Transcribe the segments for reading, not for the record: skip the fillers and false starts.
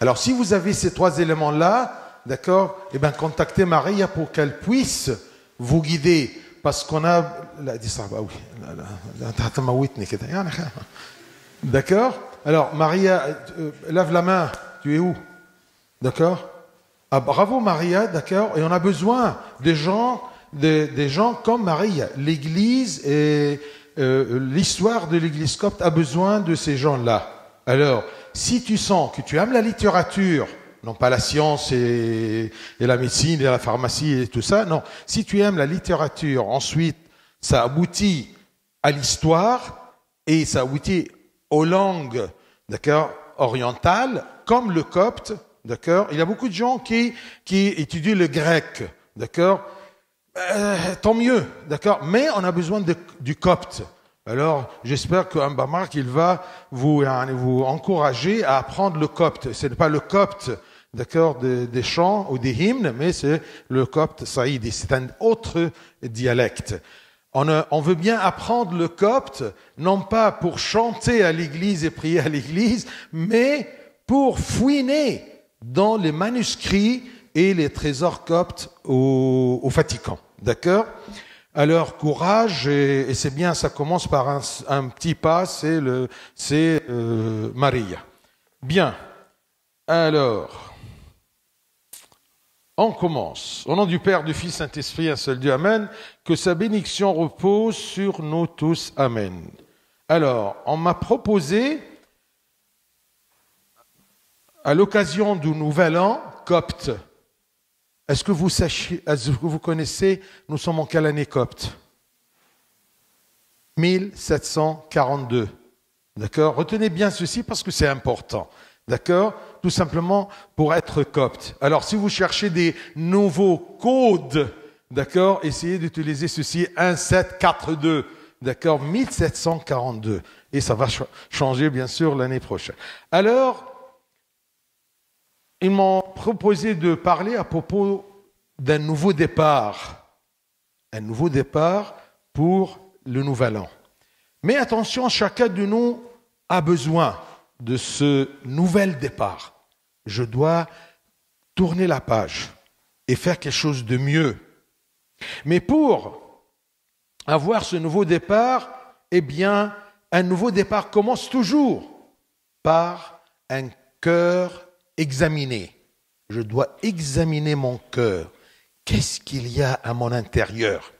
Alors, si vous avez ces trois éléments-là, d'accord, eh bien, contactez Maria pour qu'elle puisse vous guider. Parce qu'on a... D'accord? Alors, Maria, lève la main. Tu es où? D'accord? Ah, bravo, Maria, d'accord? Et on a besoin des gens comme Maria. L'Église et l'histoire de l'Église copte a besoin de ces gens-là. Alors, si tu sens que tu aimes la littérature, non pas la science et la médecine et la pharmacie et tout ça, non. Si tu aimes la littérature, ensuite, ça aboutit à l'histoire et ça aboutit aux langues, d'accord, orientales, comme le copte, d'accord. Il y a beaucoup de gens qui étudient le grec, d'accord. Tant mieux, d'accord. Mais on a besoin du copte. Alors, j'espère qu'Ambamark, il va vous encourager à apprendre le copte. Ce n'est pas le copte, d'accord, des chants ou des hymnes, mais c'est le copte saïdi. C'est un autre dialecte. On veut bien apprendre le copte, non pas pour chanter à l'église et prier à l'église, mais pour fouiner dans les manuscrits et les trésors coptes au Vatican. D'accord? Alors, courage, et c'est bien, ça commence par un petit pas, c'est Maria. Bien. Alors, on commence. Au nom du Père, du Fils, Saint-Esprit, un seul Dieu, Amen. Que sa bénédiction repose sur nous tous, Amen. Alors, on m'a proposé, à l'occasion du Nouvel An, copte. Est-ce que vous connaissez, nous sommes en quelle année copte? 1742. D'accord? Retenez bien ceci parce que c'est important. D'accord? Tout simplement pour être copte. Alors, si vous cherchez des nouveaux codes, d'accord, essayez d'utiliser ceci 1742. D'accord? 1742. Et ça va changer, bien sûr, l'année prochaine. Alors, ils m'ont proposé de parler à propos d'un nouveau départ. Un nouveau départ pour le Nouvel An. Mais attention, chacun de nous a besoin de ce nouvel départ. Je dois tourner la page et faire quelque chose de mieux. Mais pour avoir ce nouveau départ, eh bien, un nouveau départ commence toujours par un cœur examiner. Je dois examiner mon cœur. Qu'est-ce qu'il y a à mon intérieur?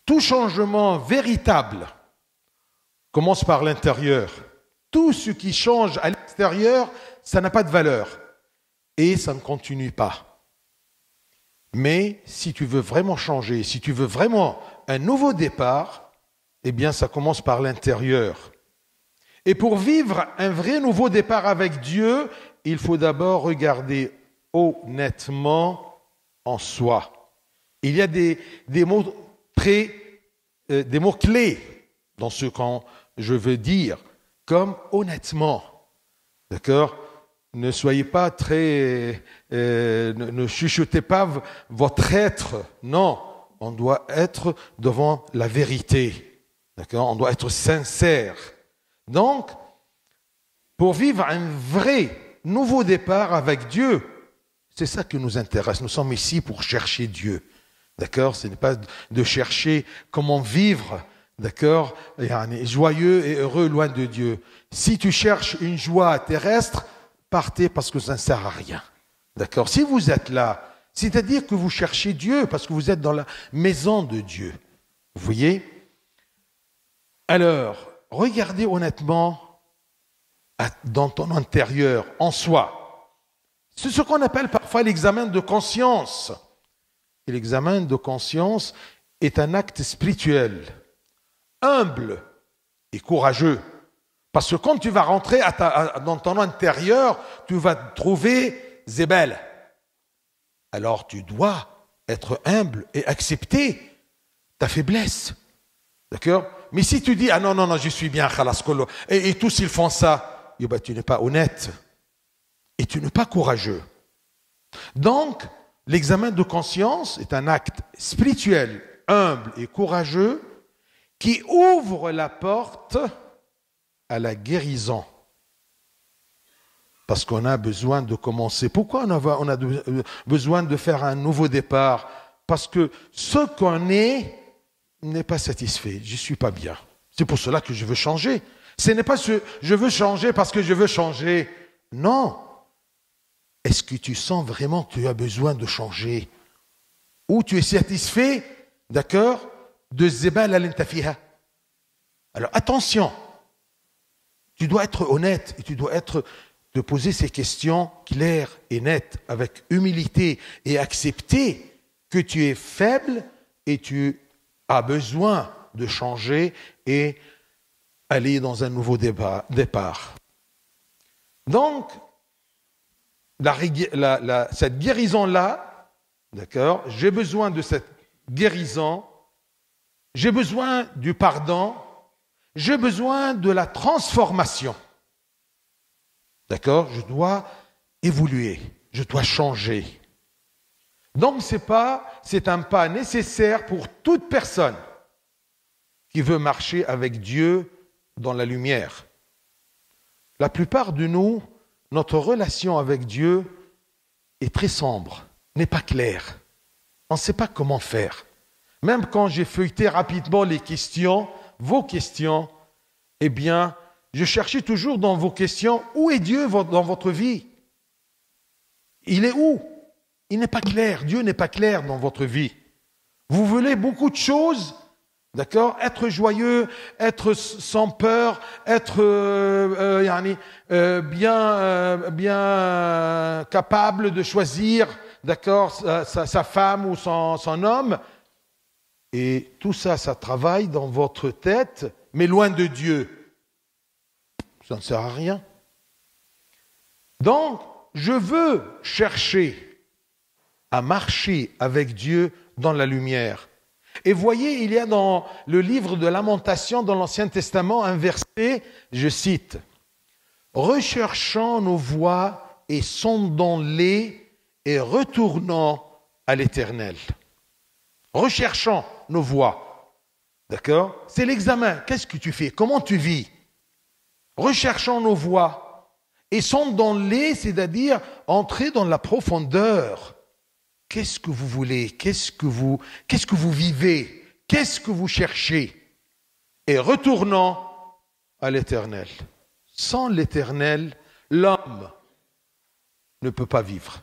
Tout changement véritable commence par l'intérieur. Tout ce qui change à l'extérieur, ça n'a pas de valeur. Et ça ne continue pas. Mais si tu veux vraiment changer, si tu veux vraiment un nouveau départ, eh bien ça commence par l'intérieur. Et pour vivre un vrai nouveau départ avec Dieu, il faut d'abord regarder honnêtement en soi. Il y a des mots des mots clés dans ce que je veux dire, comme honnêtement. D'accord? Ne soyez pas ne chuchotez pas votre être. Non, on doit être devant la vérité. D'accord? On doit être sincère. Donc, pour vivre un vrai nouveau départ avec Dieu, c'est ça qui nous intéresse. Nous sommes ici pour chercher Dieu. D'accord? Ce n'est pas de chercher comment vivre, d'accord, joyeux et heureux loin de Dieu. Si tu cherches une joie terrestre, partez parce que ça ne sert à rien. D'accord? Si vous êtes là, c'est-à-dire que vous cherchez Dieu parce que vous êtes dans la maison de Dieu. Vous voyez? Alors, regardez honnêtement dans ton intérieur, en soi. C'est ce qu'on appelle parfois l'examen de conscience. Et l'examen de conscience est un acte spirituel, humble et courageux. Parce que quand tu vas rentrer dans ton intérieur, tu vas trouver Zébel. Alors tu dois être humble et accepter ta faiblesse. D'accord? Mais si tu dis, ah non, non, non, je suis bien, et tous ils font ça, eh ben, tu n'es pas honnête. Et tu n'es pas courageux. Donc, l'examen de conscience est un acte spirituel, humble et courageux qui ouvre la porte à la guérison. Parce qu'on a besoin de commencer. Pourquoi on a besoin de faire un nouveau départ? Parce que ce qu'on est n'est pas satisfait. Je ne suis pas bien. C'est pour cela que je veux changer. Ce n'est pas je veux changer parce que je veux changer. Non. Est-ce que tu sens vraiment que tu as besoin de changer? Ou tu es satisfait, d'accord, de zebal al-intafiha? Alors attention. Tu dois être honnête et tu dois te poser ces questions claires et nettes, avec humilité, et accepter que tu es faible et tu as besoin de changer et aller dans un nouveau départ. Donc, cette guérison-là, d'accord, j'ai besoin de cette guérison, j'ai besoin du pardon, j'ai besoin de la transformation. D'accord? Je dois évoluer, je dois changer. Donc c'est un pas nécessaire pour toute personne qui veut marcher avec Dieu dans la lumière. La plupart de nous, notre relation avec Dieu est très sombre, n'est pas claire. On ne sait pas comment faire. Même quand j'ai feuilleté rapidement les questions, vos questions, eh bien, je cherchais toujours dans vos questions, où est Dieu dans votre vie? Il est où? Il n'est pas clair. Dieu n'est pas clair dans votre vie. Vous voulez beaucoup de choses, d'accord? Être joyeux, être sans peur, être bien capable de choisir, d'accord, sa femme ou son homme. Et tout ça, ça travaille dans votre tête, mais loin de Dieu. Ça ne sert à rien. Donc, je veux chercher à marcher avec Dieu dans la lumière. Et voyez, il y a dans le livre de Lamentations dans l'Ancien Testament un verset, je cite, « Recherchons nos voies et sondons-les et retournons à l'Éternel. » Recherchons nos voies. D'accord? C'est l'examen. Qu'est-ce que tu fais? Comment tu vis? Recherchons nos voies et sondons-les, c'est-à-dire entrer dans la profondeur. Qu'est-ce que vous voulez? Qu'est-ce que vous vivez? Qu'est-ce que vous cherchez? Et retournons à l'Éternel. Sans l'Éternel, l'homme ne peut pas vivre.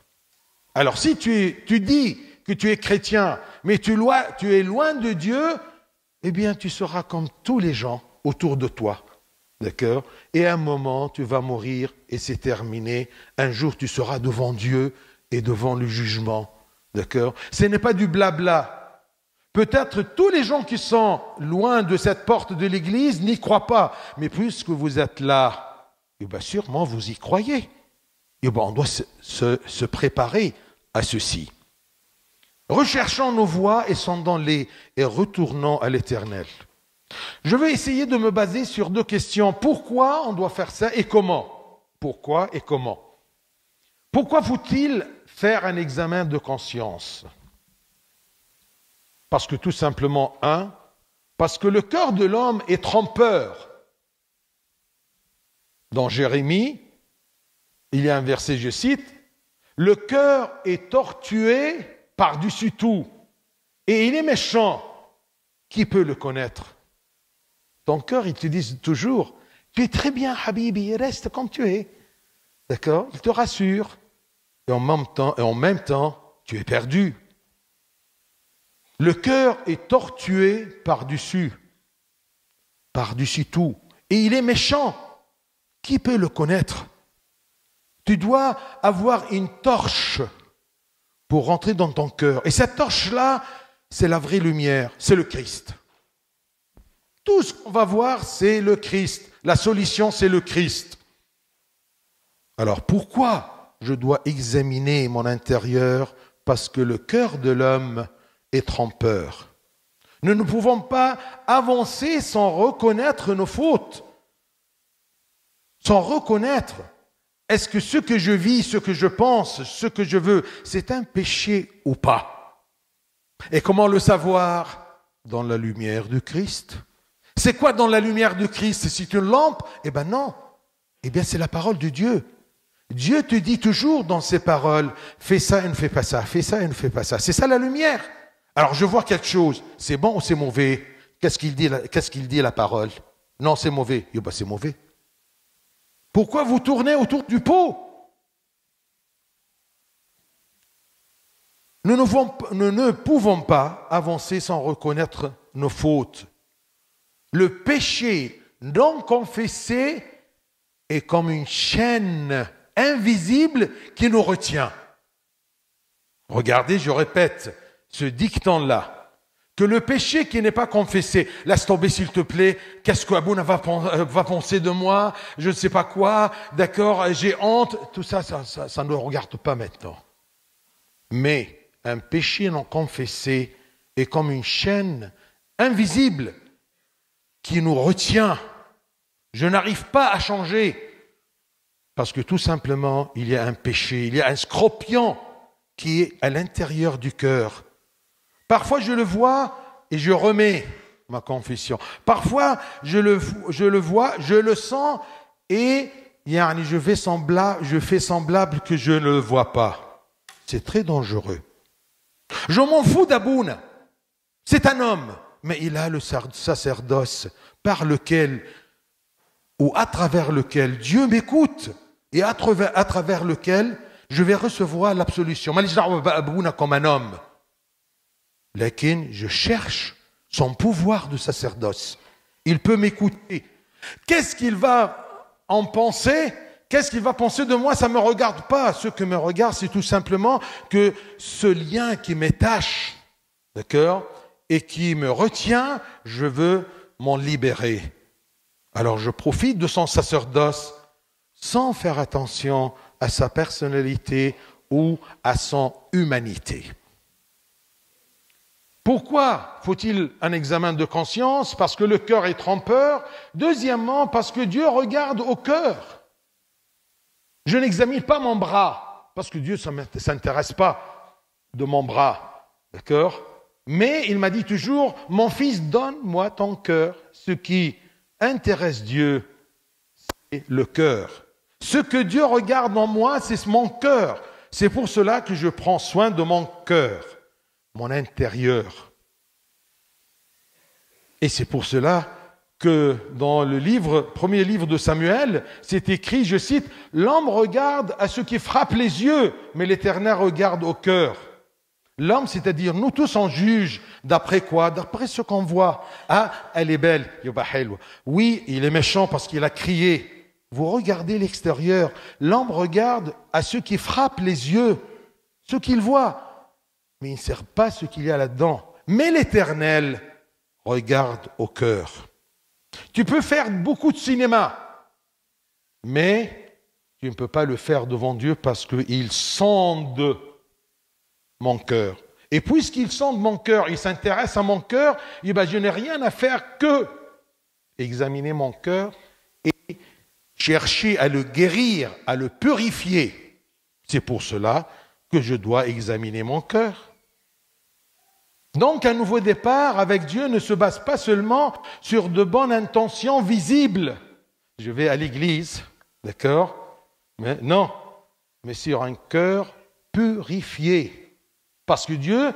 Alors si tu dis que tu es chrétien, mais tu es loin de Dieu, eh bien tu seras comme tous les gens autour de toi. D'accord? Et à un moment, tu vas mourir et c'est terminé. Un jour, tu seras devant Dieu et devant le jugement. D'accord? Ce n'est pas du blabla. Peut-être tous les gens qui sont loin de cette porte de l'église n'y croient pas. Mais puisque vous êtes là, eh bien sûrement vous y croyez. Et bien on doit se préparer à ceci. Recherchons nos voies et sondons-les et retournons à l'Éternel. Je vais essayer de me baser sur deux questions. Pourquoi on doit faire ça et comment? Pourquoi et comment? Pourquoi faut-il faire un examen de conscience? Parce que tout simplement, parce que le cœur de l'homme est trompeur. Dans Jérémie, il y a un verset, je cite, « Le cœur est tortué par-dessus tout, et il est méchant. Qui peut le connaître ?» Ton cœur, il te dit toujours, tu es très bien, Habibi, reste comme tu es. D'accord? Il te rassure. Et en même temps, tu es perdu. Le cœur est tortué par-dessus tout. Et il est méchant. Qui peut le connaître? Tu dois avoir une torche pour rentrer dans ton cœur. Et cette torche-là, c'est la vraie lumière, c'est le Christ. Tout ce qu'on va voir, c'est le Christ. La solution, c'est le Christ. Alors pourquoi je dois examiner mon intérieur? Parce que le cœur de l'homme est trompeur. Nous ne pouvons pas avancer sans reconnaître nos fautes. Sans reconnaître, est-ce que ce que je vis, ce que je pense, ce que je veux, c'est un péché ou pas? Et comment le savoir? Dans la lumière du Christ. C'est quoi dans la lumière du Christ? C'est une lampe? Eh bien non. Eh bien c'est la parole de Dieu. Dieu te dit toujours dans ses paroles, fais ça et ne fais pas ça, fais ça et ne fais pas ça. C'est ça la lumière. Alors je vois quelque chose, c'est bon ou c'est mauvais? Qu'est-ce qu'il dit la parole? Non, c'est mauvais. Eh ben, c'est mauvais. Pourquoi vous tournez autour du pot? Nous ne pouvons pas avancer sans reconnaître nos fautes. Le péché non confessé est comme une chaîne invisible qui nous retient. Regardez, je répète ce dicton-là. Que le péché qui n'est pas confessé, laisse tomber s'il te plaît, qu'est-ce que Abouna va penser de moi, je ne sais pas quoi, d'accord, j'ai honte, tout ça, ça ne regarde pas maintenant. Mais un péché non confessé est comme une chaîne invisible qui nous retient. Je n'arrive pas à changer parce que tout simplement, il y a un péché, il y a un scorpion qui est à l'intérieur du cœur. Parfois, je le vois et je remets ma confession. Parfois, je le vois, je le sens et je fais semblable que je ne le vois pas. C'est très dangereux. Je m'en fous d'Abouna. C'est un homme, mais il a le sacerdoce par lequel ou à travers lequel Dieu m'écoute et à travers lequel je vais recevoir l'absolution. Malgré Abouna comme un homme. Lakin, je cherche son pouvoir de sacerdoce. Il peut m'écouter. Qu'est-ce qu'il va en penser? Qu'est-ce qu'il va penser de moi? Ça ne me regarde pas. Ce que me regarde, c'est tout simplement que ce lien qui m'attache, d'accord, et qui me retient, je veux m'en libérer. Alors je profite de son sacerdoce sans faire attention à sa personnalité ou à son humanité. Pourquoi faut-il un examen de conscience? Parce que le cœur est trompeur. Deuxièmement, parce que Dieu regarde au cœur. Je n'examine pas mon bras, parce que Dieu ne s'intéresse pas de mon bras. D'accord? Mais il m'a dit toujours, mon fils, donne-moi ton cœur. Ce qui intéresse Dieu, c'est le cœur. Ce que Dieu regarde en moi, c'est mon cœur. C'est pour cela que je prends soin de mon cœur. Mon intérieur. Et c'est pour cela que dans le premier livre de Samuel, c'est écrit, je cite, « L'homme regarde à ce qui frappe les yeux, mais l'Éternel regarde au cœur. » L'homme, c'est-à-dire nous tous, on juge d'après quoi? D'après ce qu'on voit. Ah, elle est belle. Oui, il est méchant parce qu'il a crié. Vous regardez l'extérieur. L'homme regarde à ce qui frappe les yeux, ce qu'il voit. Mais il ne sert pas ce qu'il y a là-dedans. Mais l'Éternel regarde au cœur. Tu peux faire beaucoup de cinéma, mais tu ne peux pas le faire devant Dieu parce qu'il sonde mon cœur. Et puisqu'il sonde mon cœur, il s'intéresse à mon cœur, je n'ai rien à faire que examiner mon cœur et chercher à le guérir, à le purifier. C'est pour cela que je dois examiner mon cœur. Donc, un nouveau départ avec Dieu ne se base pas seulement sur de bonnes intentions visibles. Je vais à l'église, d'accord? Mais non, mais sur un cœur purifié. Parce que Dieu,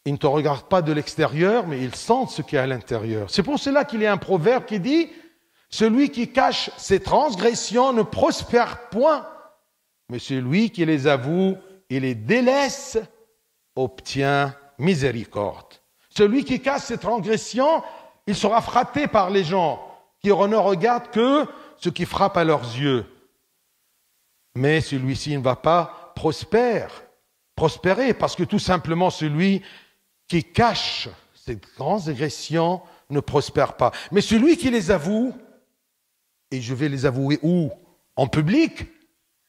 il ne te regarde pas de l'extérieur, mais il sent ce qu'il y a à l'intérieur. C'est pour cela qu'il y a un proverbe qui dit « Celui qui cache ses transgressions ne prospère point, mais celui qui les avoue et les délaisse obtient miséricorde. » Celui qui cache ses transgressions, il sera frappé par les gens qui ne regardent que ce qui frappe à leurs yeux. Mais celui-ci ne va pas prospérer parce que tout simplement celui qui cache ses grandes agressions ne prospère pas. Mais celui qui les avoue, et je vais les avouer où? En public?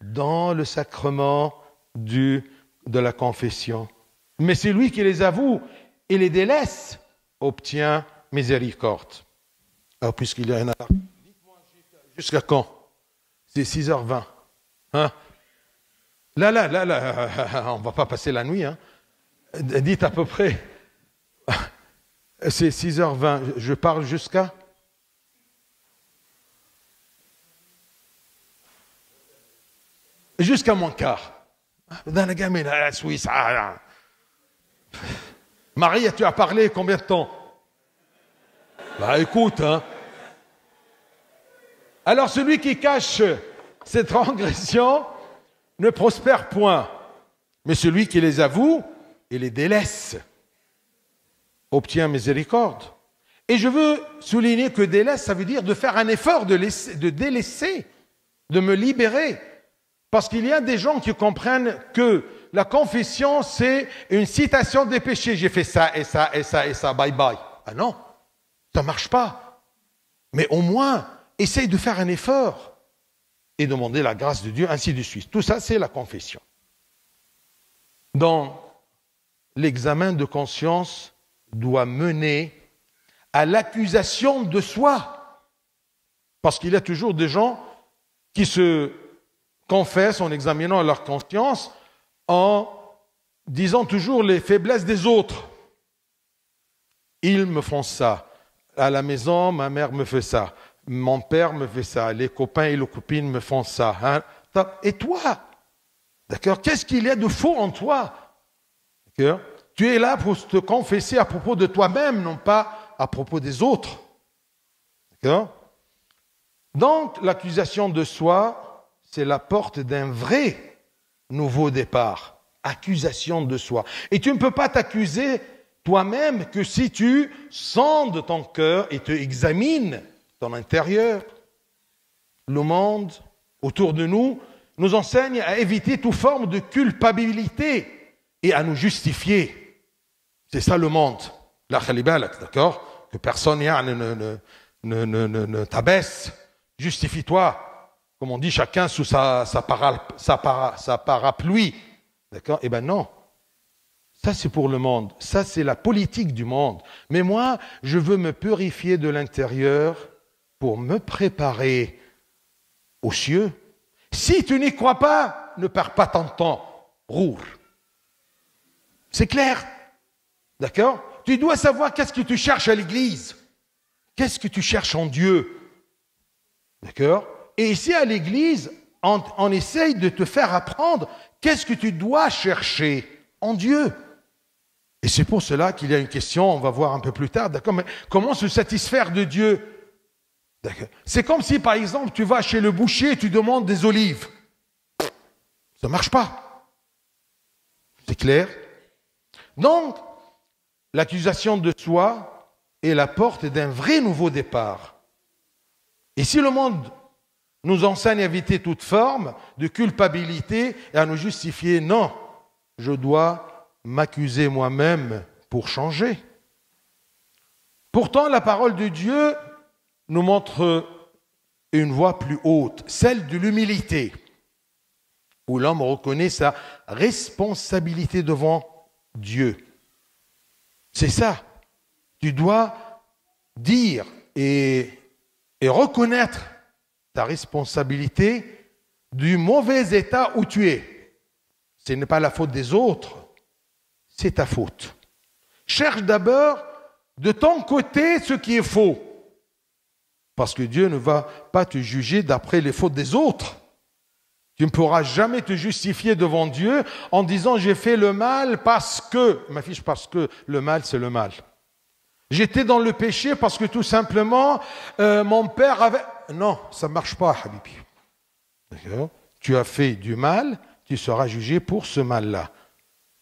Dans le sacrement de la confession. Mais celui qui les avoue et les délaisse obtient miséricorde. Alors, puisqu'il y a un alarme, dites-moi jusqu'à quand? C'est 6h20. Hein? Là, on ne va pas passer la nuit. Hein? Dites à peu près. C'est 6h20. Je parle jusqu'à? jusqu'à moins quart. Dans la gamine, à la Suisse. Marie, tu as parlé combien de temps? Bah écoute, hein. Alors celui qui cache ses transgressions ne prospère point, mais celui qui les avoue et les délaisse obtient miséricorde. Et je veux souligner que délaisse, ça veut dire de faire un effort, de délaisser, de me libérer. Parce qu'il y a des gens qui comprennent que la confession, c'est une citation des péchés. J'ai fait ça et ça et ça et ça, bye bye. Ah non, ça ne marche pas. Mais au moins, essaye de faire un effort et demander la grâce de Dieu, ainsi de suite. Tout ça, c'est la confession. Dans l'examen de conscience doit mener à l'accusation de soi. Parce qu'il y a toujours des gens qui se confessent en examinant leur conscience en disant toujours les faiblesses des autres. Ils me font ça. À la maison, ma mère me fait ça. Mon père me fait ça. Les copains et les copines me font ça. Hein? Et toi? D'accord? Qu'est-ce qu'il y a de faux en toi? D'accord? Tu es là pour te confesser à propos de toi-même, non pas à propos des autres. D'accord? Donc, l'accusation de soi, c'est la porte d'un vrai nouveau départ. Accusation de soi. Et tu ne peux pas t'accuser toi-même que si tu sondes ton cœur et te examines ton intérieur. Le monde autour de nous nous enseigne à éviter toute forme de culpabilité et à nous justifier. C'est ça le monde. La khalibalak, d'accord? Que personne ne t'abaisse. Justifie-toi. Comme on dit, chacun sous sa parapluie. D'accord? Eh bien non. Ça, c'est pour le monde. Ça, c'est la politique du monde. Mais moi, je veux me purifier de l'intérieur pour me préparer aux cieux. Si tu n'y crois pas, ne perds pas ton temps. Roule. C'est clair? D'accord? Tu dois savoir qu'est-ce que tu cherches à l'église. Qu'est-ce que tu cherches en Dieu? D'accord? Et ici, à l'église, on essaye de te faire apprendre qu'est-ce que tu dois chercher en Dieu. Et c'est pour cela qu'il y a une question, on va voir un peu plus tard, d'accord? Mais comment se satisfaire de Dieu? D'accord? C'est comme si, par exemple, tu vas chez le boucher et tu demandes des olives. Ça ne marche pas. C'est clair? Donc, l'accusation de soi est la porte d'un vrai nouveau départ. Et si le monde nous enseigne à éviter toute forme de culpabilité et à nous justifier, non, je dois m'accuser moi-même pour changer. Pourtant, la parole de Dieu nous montre une voie plus haute, celle de l'humilité, où l'homme reconnaît sa responsabilité devant Dieu. C'est ça. Tu dois dire et reconnaître ta responsabilité du mauvais état où tu es. Ce n'est pas la faute des autres, c'est ta faute. Cherche d'abord de ton côté ce qui est faux. Parce que Dieu ne va pas te juger d'après les fautes des autres. Tu ne pourras jamais te justifier devant Dieu en disant j'ai fait le mal parce que, ma fiche, parce que le mal c'est le mal. J'étais dans le péché parce que tout simplement mon père avait... Non, ça ne marche pas, Habibi. D'accord? Tu as fait du mal, tu seras jugé pour ce mal-là.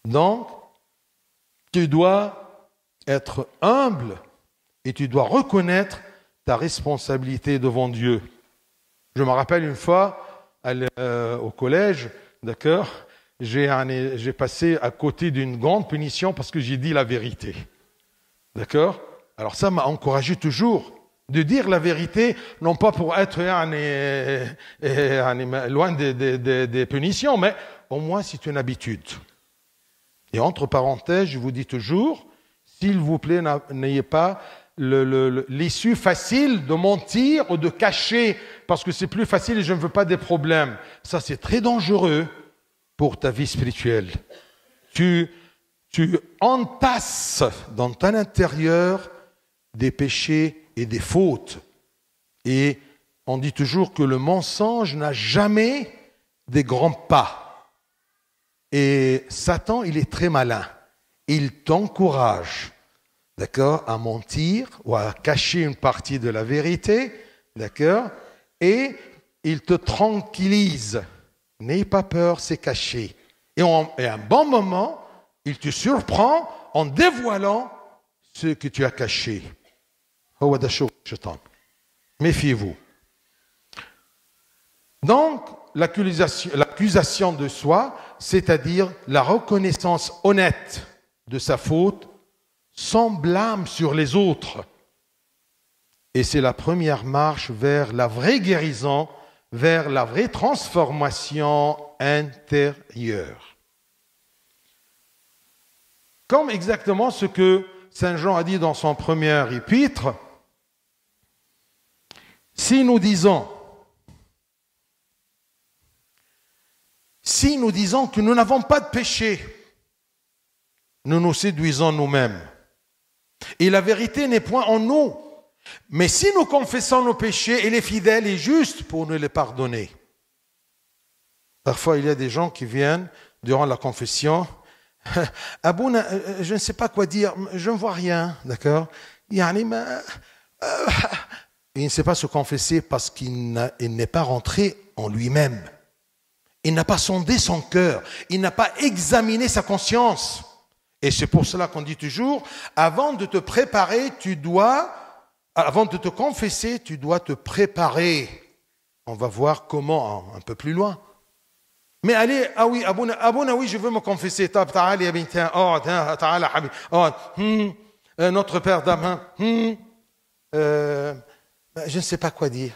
Donc, tu dois être humble et tu dois reconnaître ta responsabilité devant Dieu. Je me rappelle une fois, au collège, d'accord, j'ai passé à côté d'une grande punition parce que j'ai dit la vérité. D'accord? Alors ça m'a encouragé toujours de dire la vérité, non pas pour être loin des punitions, mais au moins c'est une habitude. Et entre parenthèses, je vous dis toujours, s'il vous plaît, n'ayez pas l'issue facile de mentir ou de cacher, parce que c'est plus facile et je ne veux pas des problèmes. Ça, c'est très dangereux pour ta vie spirituelle. Tu entasses dans ton intérieur des péchés et des fautes. Et on dit toujours que le mensonge n'a jamais des grands pas. Et Satan, il est très malin. Il t'encourage, d'accord, à mentir ou à cacher une partie de la vérité, d'accord, et il te tranquillise. N'aie pas peur, c'est caché. Et à un bon moment, il te surprend en dévoilant ce que tu as caché. Méfiez-vous. Donc, l'accusation de soi, c'est-à-dire la reconnaissance honnête de sa faute, sans blâme sur les autres. Et c'est la première marche vers la vraie guérison, vers la vraie transformation intérieure. Comme exactement ce que Saint Jean a dit dans son premier épître, si nous disons que nous n'avons pas de péché, nous nous séduisons nous-mêmes. Et la vérité n'est point en nous. Mais si nous confessons nos péchés, il est fidèle et juste pour nous les pardonner. Parfois, il y a des gens qui viennent durant la confession. Abouna, je ne sais pas quoi dire, je ne vois rien, d'accord? Il ne sait pas se confesser parce qu'il n'est pas rentré en lui-même. Il n'a pas sondé son cœur. Il n'a pas examiné sa conscience. Et c'est pour cela qu'on dit toujours, avant de te préparer, avant de te confesser, tu dois te préparer. On va voir comment un peu plus loin. Mais allez, ah oui, Abouna, oui, je veux me confesser. Notre Père d'âme, je ne sais pas quoi dire.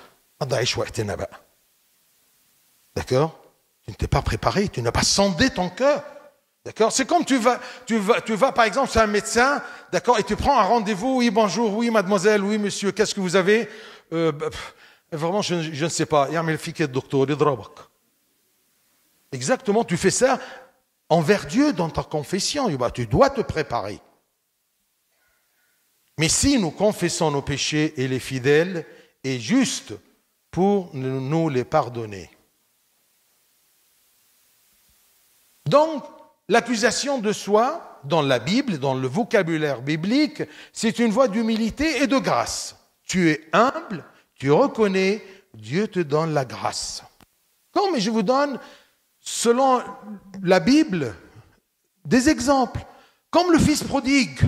D'accord? Tu ne t'es pas préparé, tu n'as pas sondé ton cœur. D'accord? C'est comme tu vas par exemple chez un médecin, d'accord, et tu prends un rendez-vous, oui, bonjour, oui, mademoiselle, oui, monsieur, qu'est-ce que vous avez? Vraiment, je ne sais pas. Exactement, tu fais ça envers Dieu dans ta confession. Tu dois te préparer. Mais si nous confessons nos péchés, il est fidèle et juste pour nous les pardonner. Donc, l'accusation de soi, dans la Bible, dans le vocabulaire biblique, c'est une voie d'humilité et de grâce. Tu es humble, tu reconnais, Dieu te donne la grâce. Comme je vous donne, selon la Bible, des exemples. Comme le fils prodigue.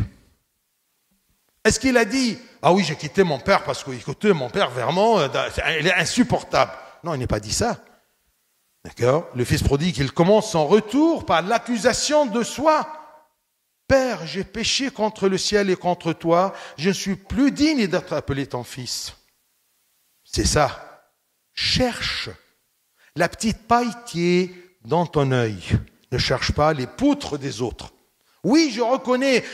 Est-ce qu'il a dit, ah oui, j'ai quitté mon père parce que, écoutez, mon père, vraiment, il est insupportable. Non, il n'a pas dit ça. D'accord? Le fils prodigue, il commence son retour par l'accusation de soi. Père, j'ai péché contre le ciel et contre toi. Je ne suis plus digne d'être appelé ton fils. C'est ça. Cherche la petite paille qui est dans ton œil. Ne cherche pas les poutres des autres. Oui, je reconnais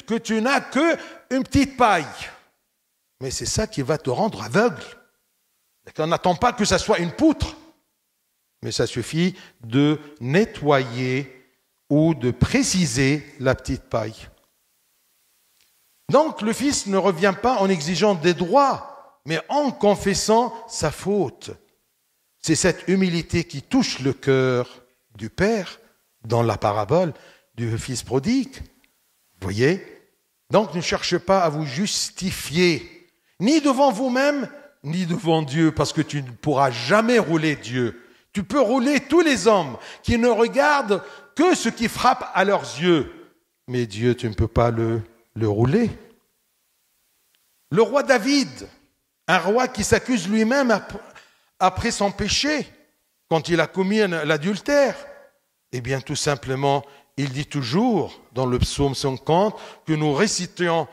que tu n'as qu'une petite paille. Mais c'est ça qui va te rendre aveugle. D'accord? N'attends pas que ça soit une poutre. Mais ça suffit de nettoyer ou de préciser la petite paille. Donc le Fils ne revient pas en exigeant des droits, mais en confessant sa faute. C'est cette humilité qui touche le cœur du Père dans la parabole du Fils prodigue. Vous voyez? Donc ne cherchez pas à vous justifier, ni devant vous-même, ni devant Dieu, parce que tu ne pourras jamais rouler Dieu. Tu peux rouler tous les hommes qui ne regardent que ce qui frappe à leurs yeux. Mais Dieu, tu ne peux pas le rouler. Le roi David, un roi qui s'accuse lui-même après son péché, quand il a commis l'adultère, eh bien tout simplement, il dit toujours dans le psaume 50 que nous récitons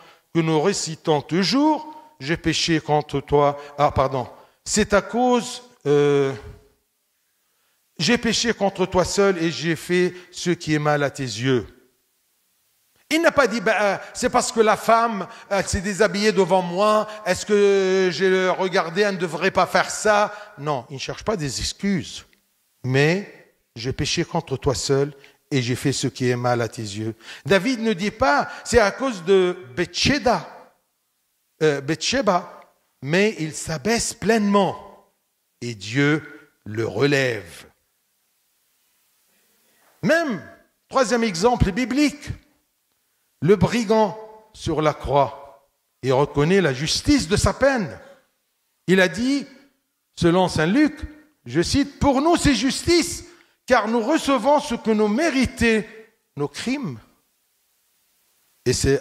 toujours, j'ai péché contre toi. Ah pardon, c'est à cause... j'ai péché contre toi seul et j'ai fait ce qui est mal à tes yeux. Il n'a pas dit, c'est parce que la femme s'est déshabillée devant moi, est-ce que j'ai regardé, elle ne devrait pas faire ça? Non, il ne cherche pas des excuses. Mais j'ai péché contre toi seul et j'ai fait ce qui est mal à tes yeux. David ne dit pas, c'est à cause de Bathsheba, mais il s'abaisse pleinement et Dieu le relève. Même, troisième exemple biblique, le brigand sur la croix, il reconnaît la justice de sa peine. Il a dit, selon saint Luc, je cite, « Pour nous c'est justice, car nous recevons ce que nous méritait, nos crimes. » Et c'est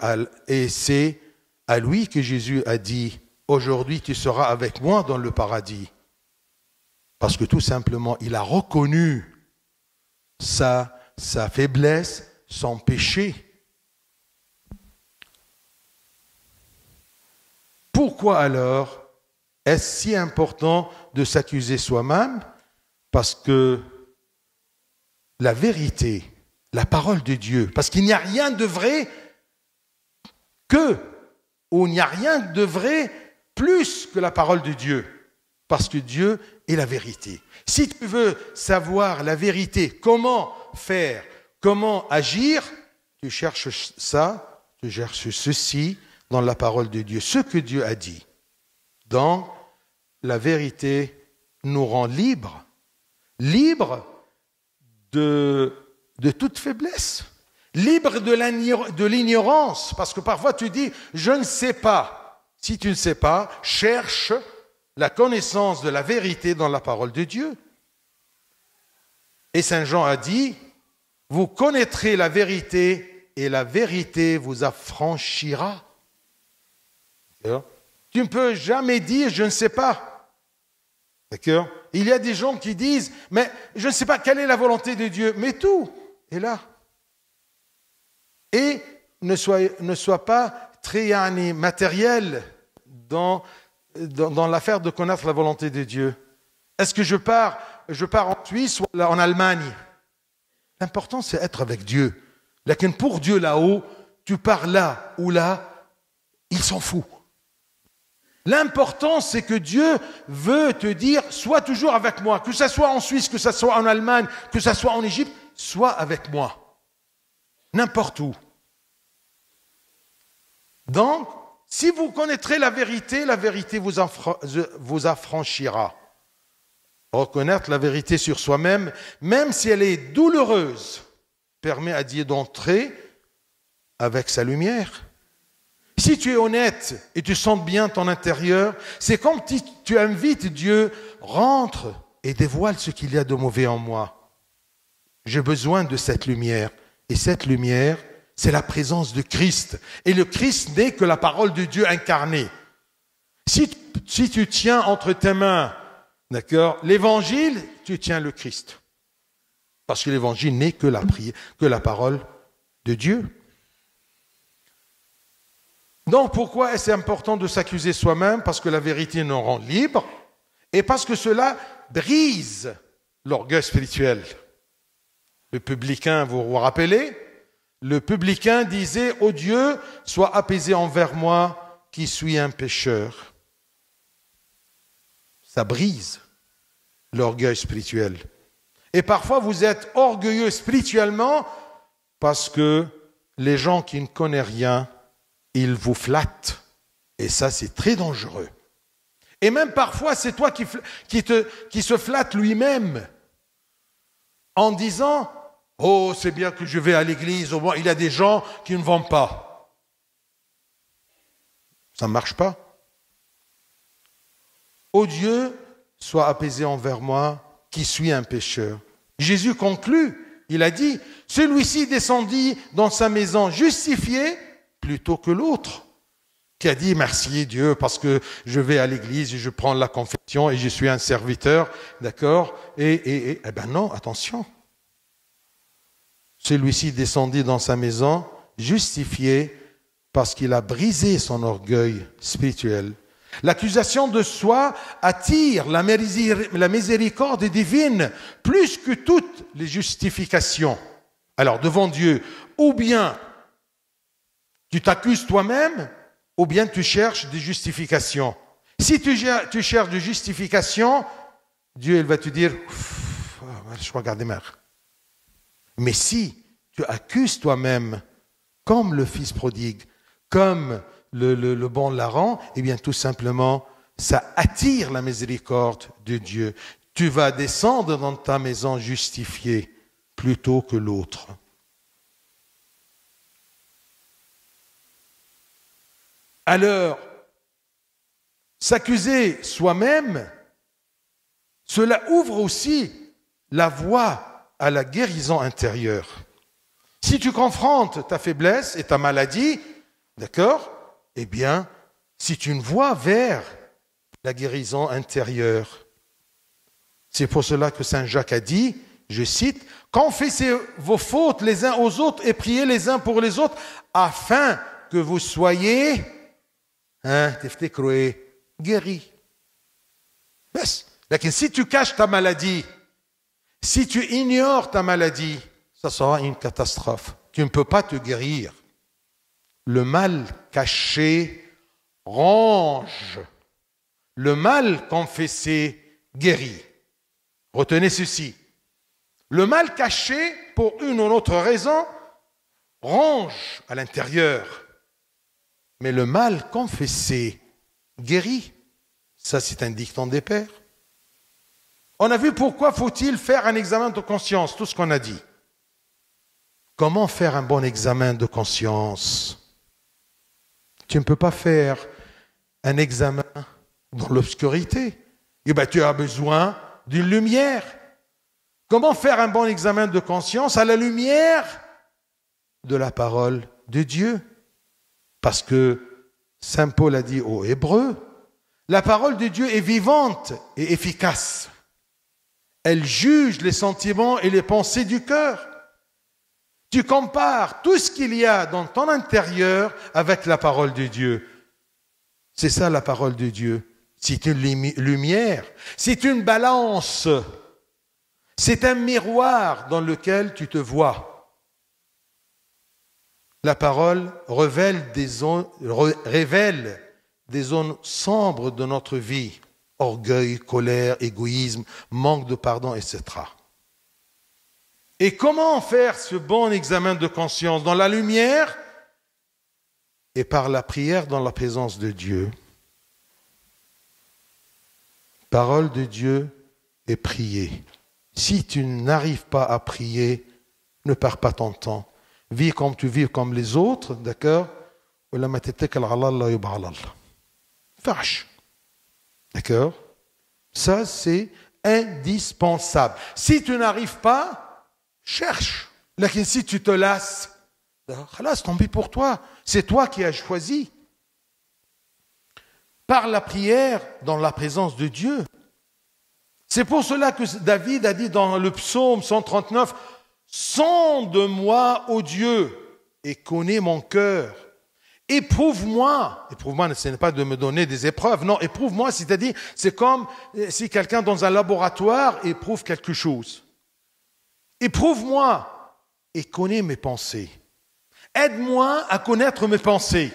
à lui que Jésus a dit, « Aujourd'hui tu seras avec moi dans le paradis. » Parce que tout simplement, il a reconnu sa faiblesse, son péché. Pourquoi alors est-ce si important de s'accuser soi-même? Parce que la vérité, la parole de Dieu, parce qu'il n'y a rien de vrai ou il n'y a rien de vrai plus que la parole de Dieu, parce que Dieu est la vérité. Si tu veux savoir la vérité, comment faire, comment agir, tu cherches ça, tu cherches ceci dans la parole de Dieu, ce que Dieu a dit. Donc, la vérité nous rend libres, libres de toute faiblesse, libres de l'ignorance, parce que parfois tu dis, je ne sais pas. Si tu ne sais pas, cherche la connaissance de la vérité dans la parole de Dieu. Et Saint Jean a dit, vous connaîtrez la vérité et la vérité vous affranchira. Tu ne peux jamais dire, je ne sais pas. D'accord? Il y a des gens qui disent, mais je ne sais pas quelle est la volonté de Dieu, mais tout est là. Et ne sois pas très matériel dans l'affaire de connaître la volonté de Dieu. Est-ce que je pars en Suisse ou en Allemagne? L'important, c'est être avec Dieu. Lakin pour Dieu là-haut, tu pars là ou là, il s'en fout. L'important, c'est que Dieu veut te dire, sois toujours avec moi, que ce soit en Suisse, que ce soit en Allemagne, que ce soit en Égypte, sois avec moi. N'importe où. Donc, si vous connaîtrez la vérité vous affranchira. Reconnaître la vérité sur soi-même, même si elle est douloureuse, permet à Dieu d'entrer avec sa lumière. Si tu es honnête et tu sens bien ton intérieur, c'est comme si tu invites Dieu, rentre et dévoile ce qu'il y a de mauvais en moi. J'ai besoin de cette lumière. Et cette lumière, c'est la présence de Christ. Et le Christ n'est que la parole de Dieu incarnée. Si tu tiens entre tes mains, d'accord, l'évangile, tu tiens le Christ. Parce que l'évangile n'est que la parole de Dieu. Donc, pourquoi est-ce important de s'accuser soi-même? Parce que la vérité nous rend libres et parce que cela brise l'orgueil spirituel. Le publicain, vous vous rappelez? Le publicain disait, « Ô Dieu, sois apaisé envers moi qui suis un pécheur. » Ça brise l'orgueil spirituel. Et parfois, vous êtes orgueilleux spirituellement parce que les gens qui ne connaissent rien, ils vous flattent. Et ça, c'est très dangereux. Et même parfois, c'est toi qui se flatte lui-même en disant, « Oh, c'est bien que je vais à l'église, au moins il y a des gens qui ne vont pas. » Ça ne marche pas. « Ô Dieu, sois apaisé envers moi, qui suis un pécheur. » Jésus conclut, il a dit, « Celui-ci descendit dans sa maison justifié plutôt que l'autre, qui a dit, merci Dieu, parce que je vais à l'église, je prends la confession et je suis un serviteur, d'accord? Eh ben non, attention. Celui-ci descendit dans sa maison, justifié, parce qu'il a brisé son orgueil spirituel. L'accusation de soi attire la miséricorde divine plus que toutes les justifications. Alors, devant Dieu, ou bien tu t'accuses toi-même, ou bien tu cherches des justifications. Si tu cherches des justifications, Dieu il va te dire, je regarde mère. Mais si tu accuses toi-même, comme le fils prodigue, comme le bon larron, eh bien tout simplement, ça attire la miséricorde de Dieu. Tu vas descendre dans ta maison justifiée, plutôt que l'autre. Alors, s'accuser soi-même, cela ouvre aussi la voie à la guérison intérieure. Si tu confrontes ta faiblesse et ta maladie, d'accord, eh bien, c'est une voie vers la guérison intérieure. C'est pour cela que Saint Jacques a dit, je cite, « Confessez vos fautes les uns aux autres et priez les uns pour les autres, afin que vous soyez guéris. » Si tu caches ta maladie, si tu ignores ta maladie, ça sera une catastrophe. Tu ne peux pas te guérir. Le mal caché ronge. Le mal confessé guérit. Retenez ceci. Le mal caché, pour une ou autre raison, ronge à l'intérieur. Mais le mal confessé guérit. Ça, c'est un dicton des pères. On a vu pourquoi faut-il faire un examen de conscience, tout ce qu'on a dit. Comment faire un bon examen de conscience? Tu ne peux pas faire un examen dans l'obscurité. Eh bien, tu as besoin d'une lumière. Comment faire un bon examen de conscience à la lumière de la parole de Dieu? Parce que Saint Paul a dit aux Hébreux, la parole de Dieu est vivante et efficace. Elle juge les sentiments et les pensées du cœur. Tu compares tout ce qu'il y a dans ton intérieur avec la parole de Dieu. C'est ça la parole de Dieu. C'est une lumière, c'est une balance, c'est un miroir dans lequel tu te vois. La parole révèle des zones sombres de notre vie. Orgueil, colère, égoïsme, manque de pardon, etc. Et comment faire ce bon examen de conscience? Dans la lumière et par la prière dans la présence de Dieu. Parole de Dieu et prier. Si tu n'arrives pas à prier, ne perds pas ton temps. Vis comme tu vis comme les autres, d'accord? Fâche. D'accord? Ça, c'est indispensable. Si tu n'arrives pas, cherche. Là, si tu te lasses, tant pis pour toi. C'est toi qui as choisi. Par la prière, dans la présence de Dieu. C'est pour cela que David a dit dans le psaume 139, « Sonde-moi, ô Dieu, et connais mon cœur. Éprouve-moi. » Éprouve-moi, ce n'est pas de me donner des épreuves. Non, éprouve-moi, c'est-à-dire, c'est comme si quelqu'un dans un laboratoire éprouve quelque chose. Éprouve-moi et connais mes pensées. Aide-moi à connaître mes pensées.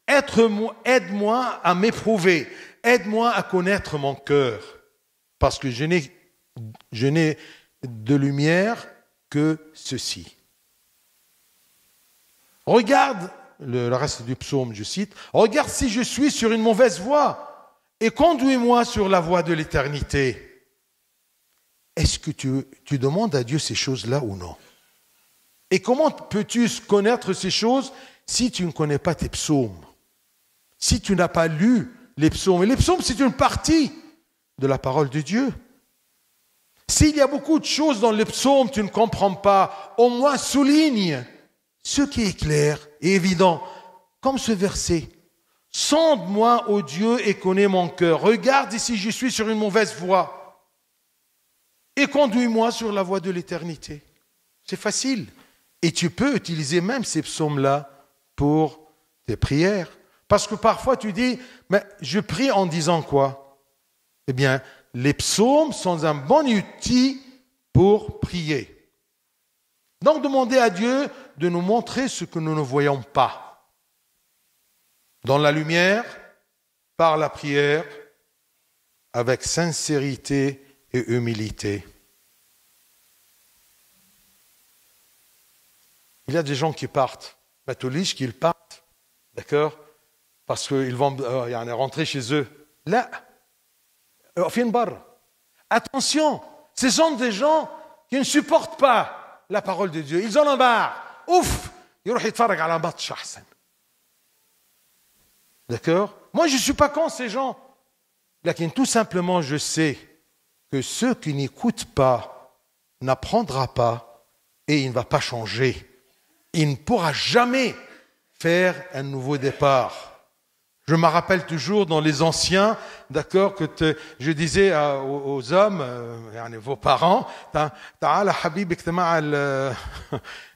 Aide-moi à m'éprouver. Aide-moi à connaître mon cœur. Parce que je n'ai de lumière que ceci. Regarde le reste du psaume, je cite. Regarde si je suis sur une mauvaise voie et conduis-moi sur la voie de l'éternité. Est-ce que tu demandes à Dieu ces choses-là ou non? Et comment peux-tu connaître ces choses si tu ne connais pas tes psaumes? Si tu n'as pas lu les psaumes. Et les psaumes, c'est une partie de la parole de Dieu. S'il y a beaucoup de choses dans les psaumes que tu ne comprends pas, au moins souligne ce qui est clair et évident, comme ce verset. Sonde-moi, ô Dieu, et connais mon cœur. Regarde si je suis sur une mauvaise voie. Et conduis-moi sur la voie de l'éternité. C'est facile. Et tu peux utiliser même ces psaumes-là pour tes prières. Parce que parfois tu dis, mais je prie en disant quoi? Eh bien, les psaumes sont un bon outil pour prier. Donc, demandez à Dieu de nous montrer ce que nous ne voyons pas. Dans la lumière, par la prière, avec sincérité et humilité. Il y a des gens qui partent, catholiques qui partent, d'accord? Parce qu'ils vont rentrer chez eux. Là, attention, ce sont des gens qui ne supportent pas la parole de Dieu. Ils en ont marre. Ouf, يروح يتفرج على ماتش أحسن. D'accord? Moi, je ne suis pas contre ces gens. Lakin, tout simplement, je sais que ceux qui n'écoutent pas n'apprendra pas et il ne va pas changer. Il ne pourra jamais faire un nouveau départ. Je me rappelle toujours dans les anciens, d'accord, que je disais aux hommes, vos parents, تعال حبيبي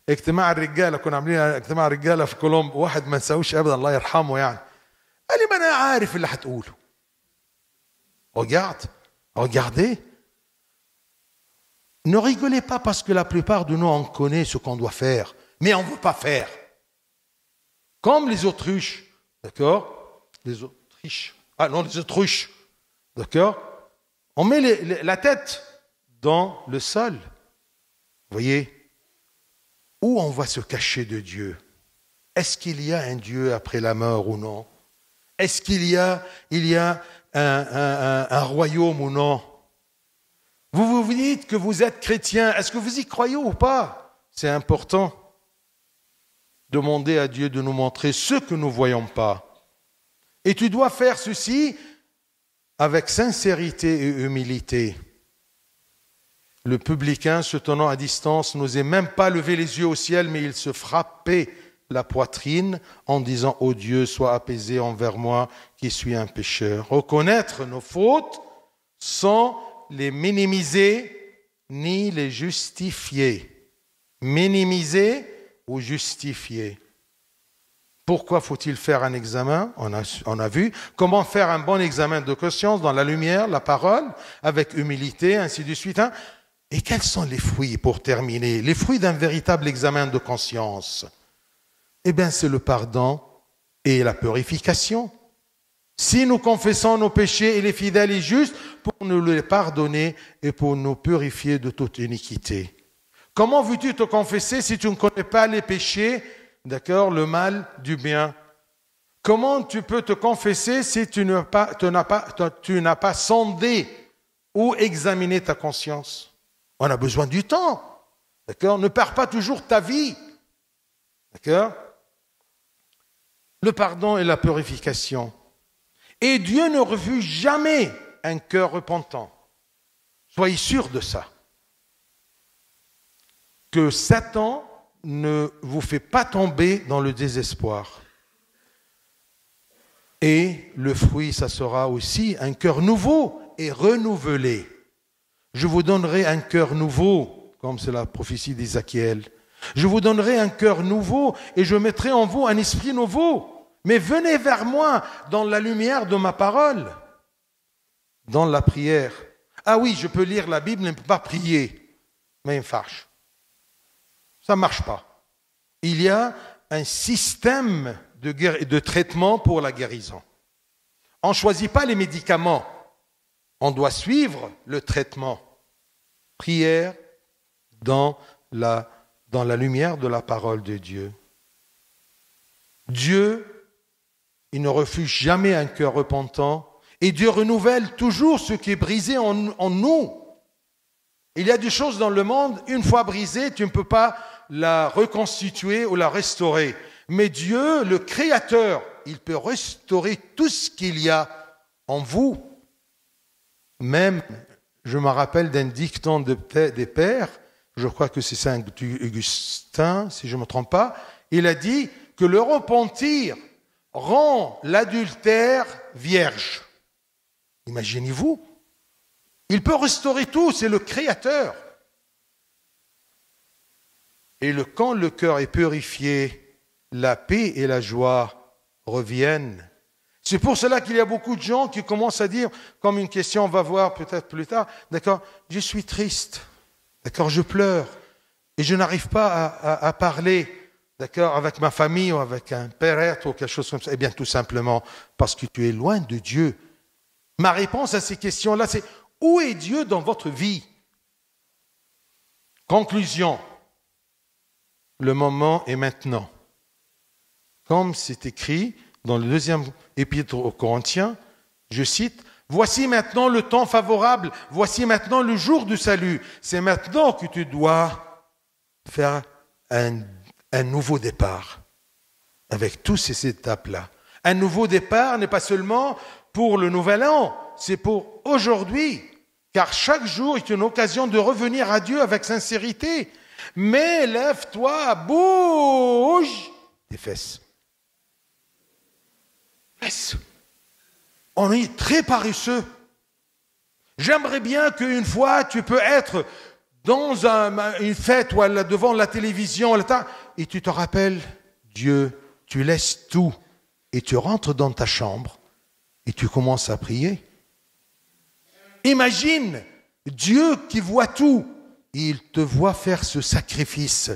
اجتماع الرجاله كنا عاملين اجتماع الرجاله في كولومب واحد ما نساويش ابدا الله يرحمه يعني قال لي ما انا عارف اللي هتقوله. Regardez. Ne rigolez pas parce que la plupart de nous on connaît ce qu'on doit faire, mais on ne veut pas faire. Comme les autruches, d'accord? Les autruches, d'accord? On met la tête dans le sol. Vous voyez? Où on va se cacher de Dieu? Est-ce qu'il y a un Dieu après la mort ou non? Est-ce qu'il y a un royaume ou non? Vous dites que vous êtes chrétien. Est-ce que vous y croyez ou pas? C'est important. Demandez à Dieu de nous montrer ce que nous ne voyons pas. Et tu dois faire ceci avec sincérité et humilité. Le publicain, se tenant à distance, n'osait même pas lever les yeux au ciel, mais il se frappait la poitrine en disant « Ô Dieu, sois apaisé envers moi qui suis un pécheur. » Reconnaître nos fautes sans les minimiser ni les justifier. Minimiser ou justifier. Pourquoi faut-il faire un examen? On a vu. Comment faire un bon examen de conscience dans la lumière, la parole, avec humilité, ainsi de suite. Hein? Et quels sont les fruits, pour terminer? Les fruits d'un véritable examen de conscience. Eh bien, c'est le pardon et la purification. Si nous confessons nos péchés, il est fidèle et juste pour nous les pardonner et pour nous purifier de toute iniquité. Comment veux-tu te confesser si tu ne connais pas les péchés? D'accord, le mal du bien. Comment tu peux te confesser si tu n'as pas sondé ou examiné ta conscience? On a besoin du temps. D'accord? Ne perds pas toujours ta vie. D'accord? Le pardon et la purification. Et Dieu ne refuse jamais un cœur repentant. Soyez sûrs de ça. Que Satan ne vous fait pas tomber dans le désespoir. Et le fruit, ça sera aussi un cœur nouveau et renouvelé. Je vous donnerai un cœur nouveau, comme c'est la prophétie d'Ézéchiel. Je vous donnerai un cœur nouveau et je mettrai en vous un esprit nouveau. Mais venez vers moi dans la lumière de ma parole, dans la prière. Ah oui, je peux lire la Bible, mais ne peux pas prier. Mais il fâche. Ça ne marche pas. Il y a un système de traitement pour la guérison. On ne choisit pas les médicaments. On doit suivre le traitement. Prière dans la lumière de la parole de Dieu. Dieu, il ne refuse jamais un cœur repentant et Dieu renouvelle toujours ce qui est brisé en nous. Il y a des choses dans le monde, une fois brisées, tu ne peux pas la reconstituer ou la restaurer. Mais Dieu, le Créateur, il peut restaurer tout ce qu'il y a en vous. Même, je me rappelle d'un dicton des pères, je crois que c'est Saint Augustin, si je ne me trompe pas, il a dit que le repentir rend l'adultère vierge. Imaginez-vous, il peut restaurer tout, c'est le Créateur. Et quand le cœur est purifié, la paix et la joie reviennent. C'est pour cela qu'il y a beaucoup de gens qui commencent à dire, comme une question, on va voir peut-être plus tard, d'accord, je suis triste, d'accord, je pleure, et je n'arrive pas à parler, d'accord, avec ma famille ou avec un père ou quelque chose comme ça. Eh bien, tout simplement, parce que tu es loin de Dieu. Ma réponse à ces questions-là, c'est, où est Dieu dans votre vie? Conclusion. Le moment est maintenant. Comme c'est écrit dans le deuxième épître aux Corinthiens, je cite, « Voici maintenant le temps favorable, voici maintenant le jour du salut. C'est maintenant que tu dois faire un nouveau départ avec toutes ces étapes-là. Un nouveau départ n'est pas seulement pour le nouvel an, c'est pour aujourd'hui, car chaque jour est une occasion de revenir à Dieu avec sincérité. Mais lève-toi, bouge tes fesses. On est très paresseux. J'aimerais bien qu'une fois tu peux être dans une fête ou devant la télévision et tu te rappelles Dieu, tu laisses tout et tu rentres dans ta chambre et tu commences à prier. Imagine Dieu qui voit tout, il te voit faire ce sacrifice.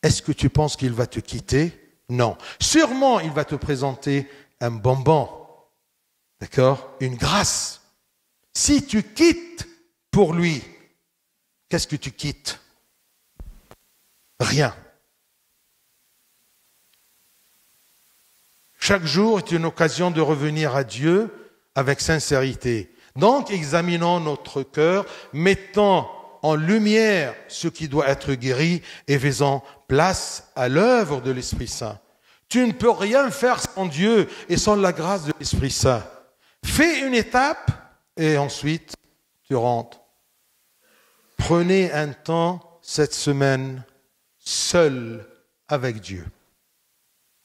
Est-ce que tu penses qu'il va te quitter? Non. Sûrement, il va te présenter un bonbon. D'accord? Une grâce. Si tu quittes pour lui, qu'est-ce que tu quittes? Rien. Chaque jour est une occasion de revenir à Dieu avec sincérité. Donc, examinons notre cœur, mettons en lumière ce qui doit être guéri et faisons place à l'œuvre de l'Esprit Saint. Tu ne peux rien faire sans Dieu et sans la grâce de l'Esprit Saint. Fais une étape et ensuite tu rentres. Prenez un temps cette semaine seul avec Dieu.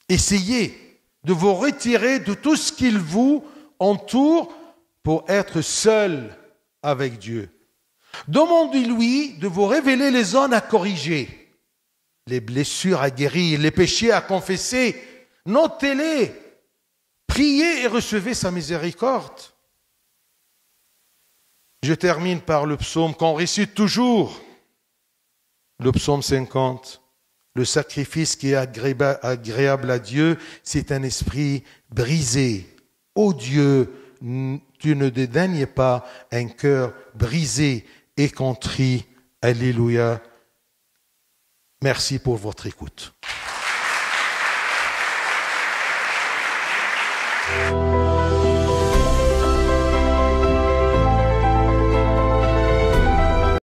Essayez de vous retirer de tout ce qu'il vous entoure pour être seul avec Dieu. Demandez-lui de vous révéler les zones à corriger, les blessures à guérir, les péchés à confesser. Notez-les. Priez et recevez sa miséricorde. Je termine par le psaume qu'on récite toujours. Le psaume 50. Le sacrifice qui est agréable à Dieu, c'est un esprit brisé. Ô Dieu, tu ne dédaignes pas un cœur brisé et contrit. Alléluia. Merci pour votre écoute.